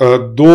2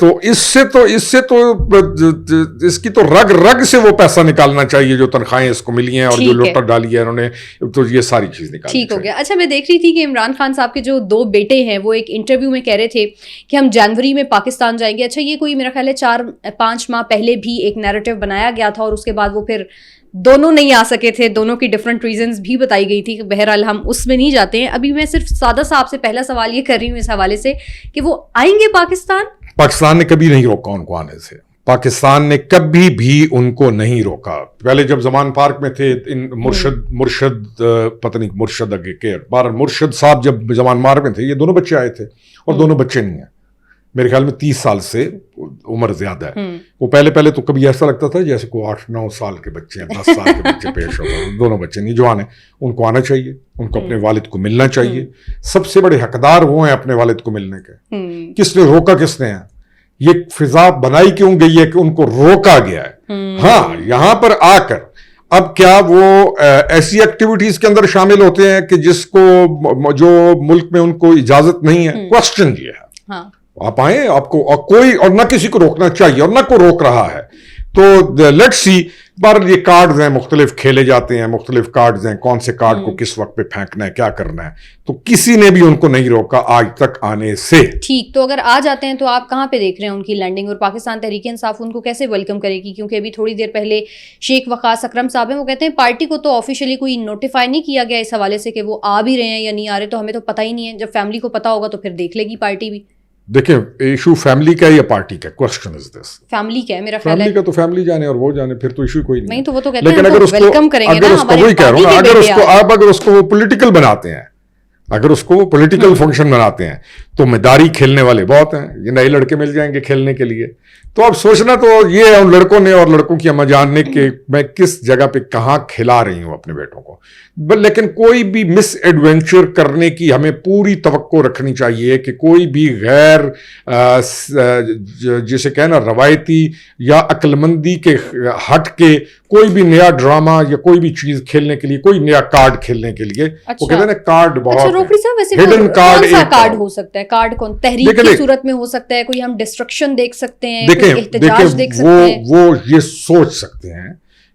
تو اس سے تو اس کی تو رگ رگ سے وہ پیسہ نکالنا چاہیے جو تنخواہیں اس کو ملی ہیں اور جو لوٹر ڈالی ہے انہوں نے, تو یہ ساری چیز نکالنی ٹھیک ہو گیا. اچھا میں دیکھ رہی تھی کہ عمران خان صاحب کے جو 2 بیٹے ہیں وہ ایک انٹرویو میں کہہ رہے تھے کہ ہم جنوری میں پاکستان جائیں گے. اچھا یہ کوئی میرا خیال ہے 4-5 ماہ پہلے بھی ایک نیریٹو بنایا گیا تھا اور اس کے بعد وہ پھر دونوں نہیں آ سکے تھے, دونوں کی ڈفرینٹ ریزنز بھی بتائی گئی تھی. بہرحال ہم اس میں نہیں جاتے ہیں. ابھی میں صرف سادہ صاحب سے پہلا سوال یہ کر رہی ہوں اس حوالے سے کہ وہ آئیں گے پاکستان. پاکستان نے کبھی نہیں روکا ان کو آنے سے, پاکستان نے کبھی بھی ان کو نہیں روکا. پہلے جب زمان پارک میں تھے مرشد پتہ نہیں مرشد اگے کے مرشد صاحب جب زمان پارک میں تھے یہ دونوں بچے آئے تھے اور دونوں بچے نہیں ہیں. میرے خیال میں 30 سال سے عمر زیادہ ہے. وہ پہلے تو کبھی ایسا لگتا تھا جیسے کوئی 8-9 سال کے بچے ہیں, 10 سال کے بچے پیش ہو گئے. دونوں بچے نہیں جوان ہیں, ان کو آنا چاہیے, ان کو اپنے والد کو ملنا چاہیے. سب سے بڑے حقدار وہ ہیں اپنے والد کو ملنے کے. کس نے روکا, کس نے ہے یہ فضا بنائی کیوں گئی ہے کہ ان کو روکا گیا ہے. ہاں یہاں پر آ کر اب کیا وہ ایسی ایکٹیویٹیز کے اندر شامل ہوتے ہیں کہ جس کو جو ملک میں ان کو اجازت نہیں ہے. کوسچن یہ ہے آپ آئیں, آپ کو اور کوئی اور نہ کسی کو روکنا چاہیے اور نہ کوئی روک رہا ہے. تو لیٹ سی. پر یہ کارڈز ہیں مختلف کھیلے جاتے ہیں, مختلف کارڈز ہیں, کون سے کارڈ کو کس وقت پہ پھینکنا ہے, کیا کرنا ہے. تو کسی نے بھی ان کو نہیں روکا آج تک آنے سے. ٹھیک, تو اگر آ جاتے ہیں تو آپ کہاں پہ دیکھ رہے ہیں ان کی لینڈنگ, اور پاکستان تحریک انصاف ان کو کیسے ویلکم کرے گی؟ کیونکہ ابھی تھوڑی دیر پہلے شیخ وقاص اکرم صاحب ہیں, وہ کہتے ہیں پارٹی کو تو آفیشیلی کوئی نوٹیفائی نہیں کیا گیا اس حوالے سے کہ وہ آ بھی رہے ہیں یا نہیں آ رہے, تو ہمیں تو پتہ ہی نہیں ہے. جب فیملی کو پتہ ہوگا تو پھر دیکھ لے گی پارٹی بھی. دیکھیں ایشو فیملی کا ہے یا پارٹی کا, کوسچن از دس. فیملی کا ہے میرا خیال ہے. فیملی کا تو فیملی جانے اور وہ جانے, پھر تو ایشو کوئی نہیں. تو وہ تو کہتے ہیں لیکن اگر اس کو وہی کہہ رہا ہوں, اگر اس کو وہ پولیٹیکل بناتے ہیں, اگر اس کو وہ پولیٹیکل فنکشن بناتے ہیں تو مداری کھیلنے والے بہت ہیں. یہ نئے لڑکے مل جائیں گے کھیلنے کے لیے. تو اب سوچنا تو یہ ہے ان لڑکوں نے اور لڑکوں کی اما جان نے کہ میں کس جگہ پہ کہاں کھلا رہی ہوں اپنے بیٹوں کو. لیکن کوئی بھی مس ایڈونچر کرنے کی ہمیں پوری توقع رکھنی چاہیے کہ کوئی بھی غیر جسے کہنا روایتی یا عقل مندی کے ہٹ کے کوئی بھی نیا ڈرامہ یا کوئی بھی چیز کھیلنے کے لیے, کوئی نیا کارڈ کھیلنے کے لیے, وہ کہتے ہیں نا کارڈ بہت ہڈن کارڈ ہو سکتا ہے. کارڈ کون تحریک کی صورت میں ہو سکتا ہے, کوئی ہم ڈسٹرکشن دیکھ سکتے ہیں, احتجاج دیکھ سکتے ہیں. وہ یہ سوچ سکتے ہیں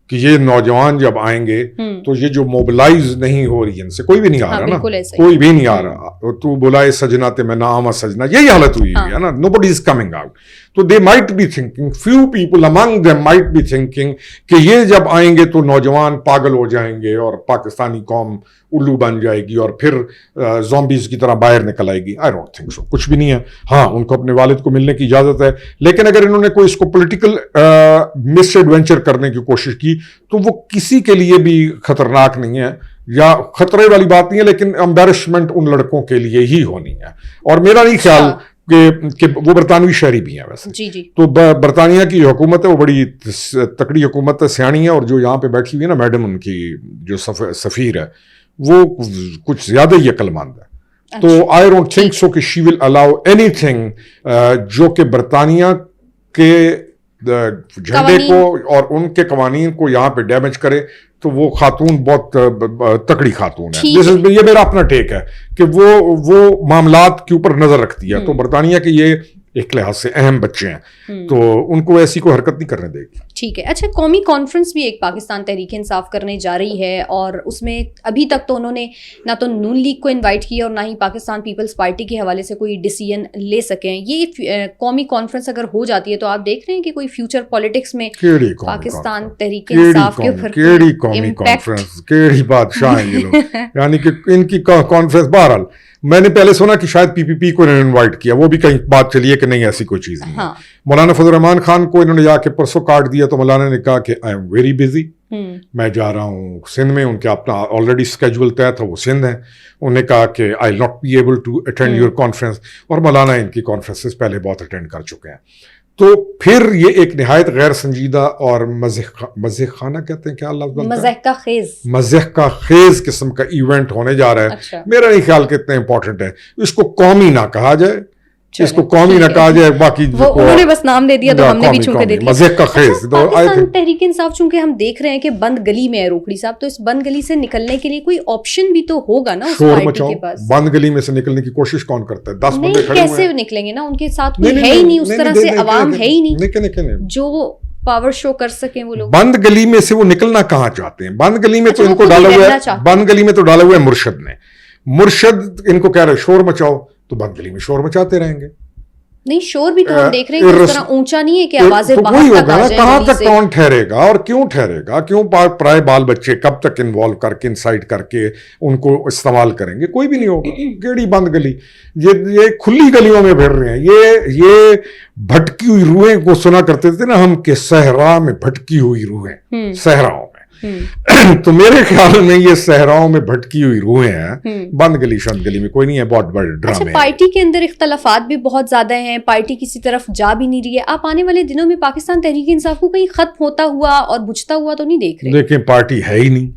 کہ یہ نوجوان جب آئیں گے تو یہ جو موبلائز نہیں ہو رہی ان سے, کوئی بھی نہیں آ رہا نا, کوئی بھی نہیں آ رہا. تو بلائے سجنا تے میں نہ آواں سجنا, یہی حالت ہوئی ہے نا. nobody is coming out. تو they might be thinking, few people among them might be thinking کہ یہ جب آئیں گے تو نوجوان پاگل ہو جائیں گے اور پاکستانی قوم الو بن جائے گی اور پھر زومبیز کی طرح باہر نکل آئے گی. I don't think so. کچھ بھی نہیں ہے. ہاں ان کو اپنے والد کو ملنے کی اجازت ہے, لیکن اگر انہوں نے کوئی اس کو پولیٹیکل مس ایڈونچر کرنے کی کوشش کی تو وہ کسی کے لیے بھی خطرناک نہیں ہے یا خطرے والی بات نہیں ہے, لیکن امبیرسمنٹ ان لڑکوں کے لیے ہی ہونی ہے. اور میرا نہیں خیال کہ وہ برطانوی شہری بھی ہیں ویسے. جی. تو برطانیہ کی جو حکومت ہے وہ بڑی تکڑی حکومت ہے, سیاਣੀ ہے, اور جو یہاں پہ بیٹھی ہوئی ہے نا میڈم ان کی جو سفیر ہے وہ کچھ زیادہ ہی عقل مند ہے. تو آئی ڈونٹ تھنک سو کہ شی ول الاؤ اینی تھنگ جو کہ برطانیہ کے جھنڈے کو اور ان کے قوانین کو یہاں پہ ڈیمیج کرے. تو وہ خاتون بہت تکڑی خاتون ہے. یہ میرا اپنا ٹیک ہے کہ وہ معاملات کے اوپر نظر رکھتی ہے. تو برطانیہ کے یہ ایک لحاظ سے اہم بچے ہیں, تو ان کو ایسی کوئی حرکت نہیں کرنے دے گی. ٹھیک ہے. اچھا قومی کانفرنس بھی ایک پاکستان تحریک انصاف کرنے جا رہی ہے, اور اس میں ابھی تک تو انہوں نے نہ تو نون لیگ کو انوائٹ کیا اور نہ ہی پاکستان پیپلز پارٹی کے حوالے سے کوئی ڈیسیژن لے سکیں. یہ قومی کانفرنس اگر ہو جاتی ہے تو آپ دیکھ رہے ہیں کہ کوئی فیوچر پالیٹکس میں پاکستان تحریک انصاف کے اوپر کیڑی قومی کانفرنس, کیڑی بادشاہ ہیں یہ لوگ. یعنی کہ ان کی کانفرنس, بہرحال میں نے پہلے سنا کہ شاید PPP کو انہوں نے انوائٹ کیا, وہ بھی کہیں بات چلی ہے کہ نہیں ایسی کوئی چیز نہیں ہے. مولانا فضل الرحمان خان کو انہوں نے جا کے پرسوں کارڈ دیا تو مولانا نے کہا کہ آئی ایم ویری بزی, میں جا رہا ہوں سندھ میں. ان کے اپنا آلریڈی اسکیجول طے تھا, وہ سندھ ہیں. انہوں نے کہا کہ I not be able to attend your conference, اور مولانا ان کی کانفرنسز پہلے بہت اٹینڈ کر چکے ہیں. تو پھر یہ ایک نہایت غیر سنجیدہ اور مزہ خانہ کہتے ہیں, کیا لفظ, مزہ کا خیز قسم کا ایونٹ ہونے جا رہا ہے. میرا نہیں خیال کہ اتنا امپورٹنٹ ہے, اس کو قومی نہ کہا جائے, اس کو قومی نہ کہا جائے, باقی انہوں نے بس نام دے دیا تو ہم نے بھی چونکے دے دیا. مزے کا خیز. پاکستان تحریک انصاف چونکہ ہم دیکھ رہے ہیں کہ بند گلی میں ہے روکھڑی صاحب, تو اس بند گلی سے نکلنے کے لیے کوئی آپشن بھی تو ہوگا نا اس پارٹی کے پاس. بند گلی میں سے نکلنے کی کوشش کون کرتا ہے؟ 10 بندے کھڑے ہوئے ہیں, کیسے نکلیں گے نا, ان کے ساتھ کوئی ہے ہی نہیں اس طرح سے, عوام ہے ہی نہیں جو پاور شو کر سکیں وہ لوگ. بند گلی میں سے وہ نکلنا کہاں چاہتے ہیں؟ بند گلی میں تو ان کو ڈالا ہوا ہے, بند گلی میں تو ڈالا ہوا ہے مرشد نے. مرشد ان کو کہہ رہے شور مچاؤ, تو بند گلی میں شور مچاتے رہیں گے. نہیں, شور بھی تو ہم دیکھ رہے ہیں کہ اس طرح اونچا نہیں ہے کہ آوازیں باہر وہی تک ہوگا آ نا, جائیں. کہاں تک کون ٹھہرے گا اور کیوں ٹھہرے گا, کیوں پرائے بال بچے کب تک انوالو کر کے انسائٹ کر کے ان کو استعمال کریں گے؟ کوئی بھی نہیں ہوگا. کیڑی بند گلی, یہ کھلی گلیوں میں پھر رہے ہیں. یہ بھٹکی ہوئی روحیں کو سنا کرتے تھے نا ہم, کہ صحرا میں بھٹکی ہوئی روحیں, صحراؤں میں. تو میرے خیال میں یہ صحراؤں میں بھٹکی ہوئی روحیں ہیں, بند گلی شند گلی میں کوئی نہیں ہے. بہت بڑے ڈرامے. پارٹی کے اندر اختلافات بھی بہت زیادہ ہیں, پارٹی کسی طرف جا بھی نہیں رہی ہے. آپ آنے والے دنوں میں پاکستان تحریک انصاف کو کہیں ختم ہوتا ہوا اور بجھتا ہوا تو نہیں دیکھ رہے؟ دیکھیں, پارٹی ہے ہی نہیں,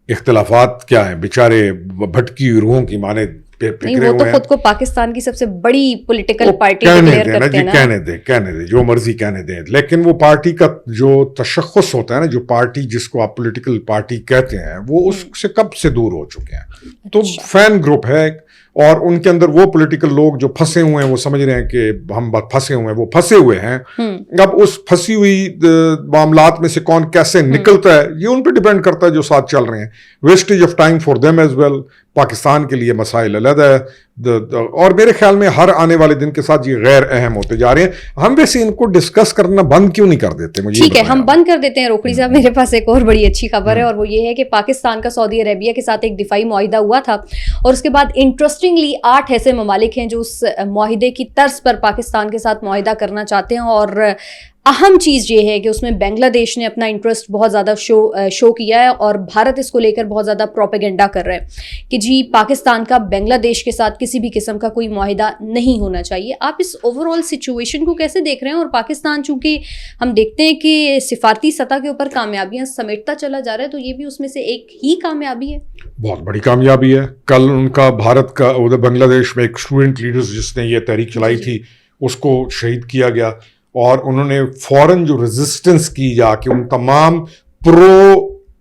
اختلافات کیا ہیں, بیچارے بھٹکی ہوئی روحوں کی مانے نہیں, وہ تو خود کو پاکستان کی سب سے بڑی پولیٹیکل پارٹی ڈکلیئر کرتے ہیں نا. کہنے دیں جو مرضی کہنے دیں, لیکن وہ پارٹی کا جو تشخص ہوتا ہے نا, جو پارٹی جس کو آپ پولیٹیکل پارٹی کہتے ہیں, وہ اس سے کب سے دور ہو چکے ہیں. تو فین گروپ ہے, اور ان کے اندر وہ پولیٹیکل لوگ جو پھنسے ہوئے ہیں, وہ سمجھ رہے ہیں کہ ہم پھنسے ہوئے ہیں, وہ پھنسے ہوئے ہیں. اب اس پھنسی ہوئی معاملات میں سے کون کیسے نکلتا ہے, یہ ان پہ ڈیپینڈ کرتا ہے جو ساتھ چل رہے ہیں. Wastage of time for them as well. Pakistan کے لیے مسائل علیحدہ ہے, اور میرے خیال میں ہر آنے والے دن کے ساتھ یہ غیر اہم ہوتے جا رہے ہیں. ہم ویسے ان کو ڈسکس کرنا بند کیوں نہیں کر دیتے؟ مجھے ٹھیک ہے, ہم بند کر دیتے ہیں. روکھڑی صاحب, میرے پاس ایک اور بڑی اچھی خبر ہے, اور وہ یہ ہے کہ پاکستان کا سعودی عربیہ کے ساتھ ایک دفاعی معاہدہ ہوا تھا, اور اس کے بعد انٹرسٹنگلی 8 ایسے ممالک ہیں جو اس معاہدے کی طرز پر پاکستان کے ساتھ معاہدہ کرنا چاہتے ہیں. اور اہم چیز یہ ہے کہ اس میں بنگلہ دیش نے اپنا انٹرسٹ بہت زیادہ شو کیا ہے, اور بھارت اس کو لے کر بہت زیادہ پروپیگنڈا کر رہا ہے کہ جی پاکستان کا بنگلہ دیش کے ساتھ کسی بھی قسم کا کوئی معاہدہ نہیں ہونا چاہیے. آپ اس اوور آل سچویشن کو کیسے دیکھ رہے ہیں؟ اور پاکستان چونکہ ہم دیکھتے ہیں کہ سفارتی سطح کے اوپر کامیابیاں سمیٹتا چلا جا رہا ہے, تو یہ بھی اس میں سے ایک ہی کامیابی ہے. بہت بڑی کامیابی ہے. کل ان کا بھارت کا ادھر بنگلہ دیش میں ایک اسٹوڈنٹ لیڈر جس نے یہ تحریک چلائی تھی, اس کو شہید کیا گیا, اور انہوں نے فوراً جو ریزسٹنس کی جا کے ان تمام پرو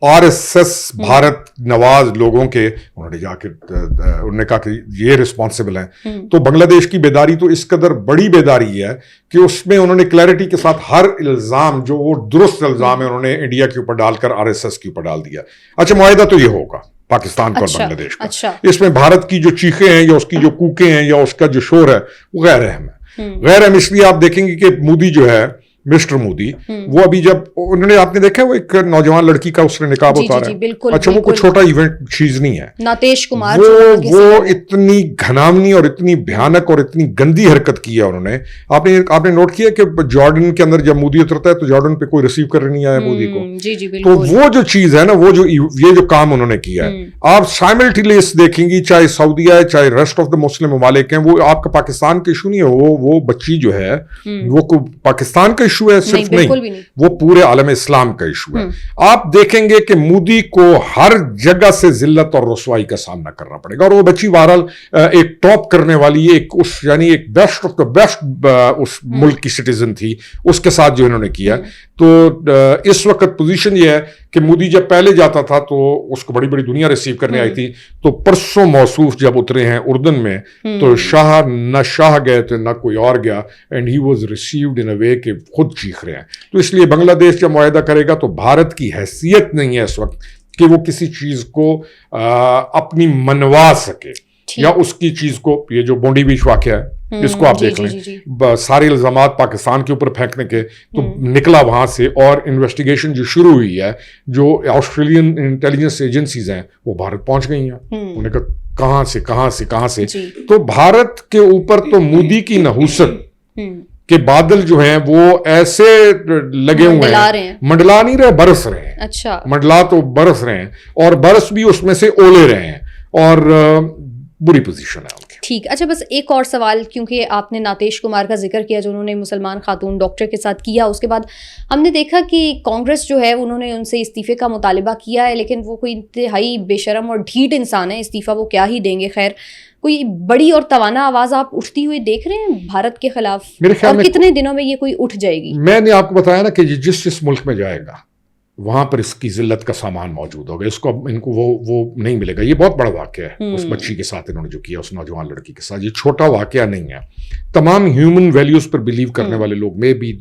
آر ایس ایس بھارت نواز لوگوں کے, انہوں نے جا کے انہوں نے کہا کہ یہ رسپانسبل ہیں. تو بنگلہ دیش کی بیداری تو اس قدر بڑی بیداری ہے کہ اس میں انہوں نے کلیئرٹی کے ساتھ ہر الزام جو وہ درست الزام ہے انہوں نے انڈیا کے اوپر ڈال کر آر ایس ایس کے اوپر ڈال دیا. اچھا, معاہدہ تو یہ ہوگا پاکستان کا اور بنگلہ دیش کا. اس میں بھارت کی جو چیخیں ہیں یا اس کی جو کوکیں ہیں یا اس کا جو شور ہے وہ غیر اہم ہے. غیر اہم اس لیے آپ دیکھیں گے کہ مودی جو ہے, مسٹر مودی, وہ ابھی جب انہوں نے, آپ نے دیکھا وہ ایک نوجوان لڑکی کا اس نے نقاب اتارا ہے. اچھا, وہ کوئی چھوٹا ایونٹ چیز نہیں ہے. ناتیش کمار وہ اتنی گھنامنی اور اتنی بھیانک اور اتنی گندی حرکت کی ہے انہوں نے. آپ نے نوٹ کیا کہ جارڈن کے اندر جب مودی اترتا ہے تو جارڈن پہ کوئی ریسیو کرنے نہیں آیا مودی کو. تو وہ جو چیز ہے نا, وہ جو یہ جو کام انہوں نے کیا ہے, آپ سائملٹیلیس دیکھیں گی, چاہے سعودیہ ہے چاہے ریسٹ آف دا مسلم ممالک ہیں, وہ آپ کا پاکستان کا ایشو نہیں ہے. وہ بچی جو ہے وہ پاکستان کا ایشو ہے صرف نہیں, وہ پورے عالم اسلام کا ایشو ہے. آپ دیکھیں گے کہ مودی کو ہر جگہ سے ذلت اور رسوائی کا سامنا کرنا پڑے گا. اور وہ بچی بہرحال ایک ٹاپ کرنے والی ایک یعنی ایک بیسٹ آف دا بیسٹ اس ملک کی سٹیزن تھی, اس کے ساتھ جو انہوں نے کیا. تو اس وقت پوزیشن یہ ہے کہ مودی جب پہلے جاتا تھا تو اس کو بڑی بڑی دنیا ریسیو کرنے آئی تھی. تو پرسوں موصوف جب اترے ہیں اردن میں, تو نہ شاہ گئے تھے نہ کوئی اور گیا, and he was received in a way کہ خود چیخ رہے ہیں. تو اس لیے بنگلہ دیش جب معاہدہ کرے گا تو بھارت کی حیثیت نہیں ہے اس وقت کہ وہ کسی چیز کو اپنی منوا سکے, یا اس کی چیز کو, یہ جو بونڈی بیچ واقعہ ہے اس کو آپ دیکھ لیں, سارے الزامات پاکستان کے اوپر پھینکنے کے, تو نکلا وہاں سے. اور انویسٹیگیشن جو شروع ہوئی ہے, جو آسٹریلین انٹیلیجنس ایجنسیز ہیں وہ بھارت پہنچ گئی ہیں. انہوں نے کہا کہاں سے. تو بھارت کے اوپر تو مودی کی نحوست کے بادل جو ہیں وہ ایسے لگے ہوئے ہیں, منڈلا نہیں رہے, برس رہے ہیں. اچھا, منڈلا تو برس رہے ہیں, اور برس بھی اس میں سے اولے رہے ہیں, اور بری پوزیشن ہے. ٹھیک, اچھا بس ایک اور سوال, کیونکہ آپ نے ناتیش کمار کا ذکر کیا جو انہوں نے مسلمان خاتون ڈاکٹر کے ساتھ کیا, اس کے بعد ہم نے دیکھا کہ کانگریس جو ہے انہوں نے ان سے استعفے کا مطالبہ کیا ہے, لیکن وہ کوئی انتہائی بے شرم اور ڈھیٹ انسان ہے, استعفیٰ وہ کیا ہی دیں گے. خیر, کوئی بڑی اور توانا آواز آپ اٹھتی ہوئی دیکھ رہے ہیں بھارت کے خلاف؟ میرے خیال اور میں کتنے دنوں میں یہ کوئی اٹھ جائے گی؟ میں نے آپ کو بتایا نا کہ جس ملک میں جائے گا وہاں پر اس کی ذلت کا سامان موجود ہوگا، اس کو ان کو وہ نہیں ملے گا. یہ بہت بڑا واقعہ ہے اس بچی کے ساتھ انہوں نے جو کیا، اس نوجوان لڑکی کے ساتھ. یہ چھوٹا واقعہ نہیں ہے. تمام ہیومن ویلیوز پر بلیو کرنے والے لوگ، میں بھی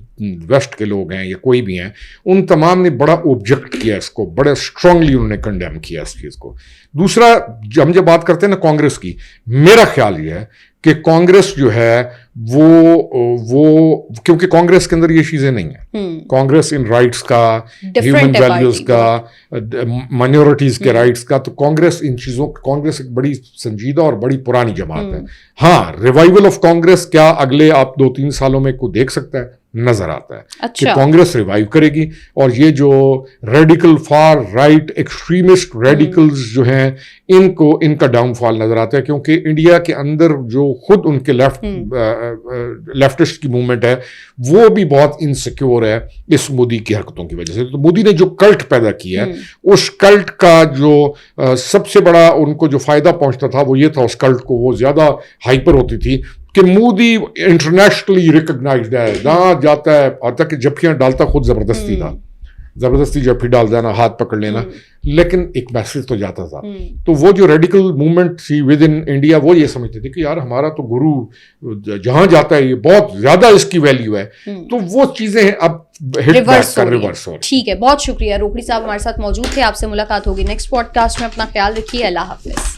ویسٹ کے لوگ ہیں یا کوئی بھی ہیں، ان تمام نے بڑا اوبجیکٹ کیا اس کو، بڑے اسٹرانگلی انہوں نے کنڈیم کیا اس چیز کو. دوسرا، ہم جب بات کرتے ہیں نا کانگریس کی، میرا خیال یہ ہے کہ کانگریس جو ہے وہ کیونکہ کانگریس کے اندر یہ چیزیں نہیں ہیں. کانگریس ان رائٹس کا، ہیومن ویلیوز کا، مائنورٹیز کے رائٹس کا، تو کانگریس ان چیزوں، کانگریس ایک بڑی سنجیدہ اور بڑی پرانی جماعت ہے. ہاں، ریوائول آف کانگریس کیا اگلے آپ 2-3 سالوں میں کوئی دیکھ سکتا ہے؟ نظر آتا ہے کہ کانگریس ریوائیو کرے گی. اور یہ جو radical for right extremist radicals جو ہیں، ان کا ڈاؤن فال نظر آتا ہے، کیونکہ انڈیا کے اندر جو خود ان کے لیفٹسٹ کی موومنٹ ہے وہ بھی بہت انسیکیور ہے اس مودی کی حرکتوں کی وجہ سے. تو مودی نے جو کلٹ پیدا کیا ہے، اس کلٹ کا جو سب سے بڑا ان کو جو فائدہ پہنچتا تھا وہ یہ تھا، اس کلٹ کو وہ زیادہ ہائپر ہوتی تھی کہ مودی انٹرنیشنلی ریکگنائزڈ ہے، جہاں جاتا ہے آتا کہ جھپیاں ڈالتا خود زبردستی تھا، زبردستی جھپی ڈال دینا، ہاتھ پکڑ لینا، لیکن ایک میسج تو جاتا تھا. تو وہ جو ریڈیکل موومنٹ تھی ود ان انڈیا، وہ یہ سمجھتے تھے کہ یار ہمارا تو گرو جہاں جاتا ہے یہ بہت زیادہ اس کی ویلیو ہے. تو وہ چیزیں اب ریورس ہو رہی ہیں. ٹھیک ہے، بہت شکریہ روکڑی صاحب ہمارے ساتھ موجود تھے. آپ سے ملاقات ہوگی نیکسٹ پوڈ کاسٹ میں. اپنا خیال رکھیے. اللہ حافظ.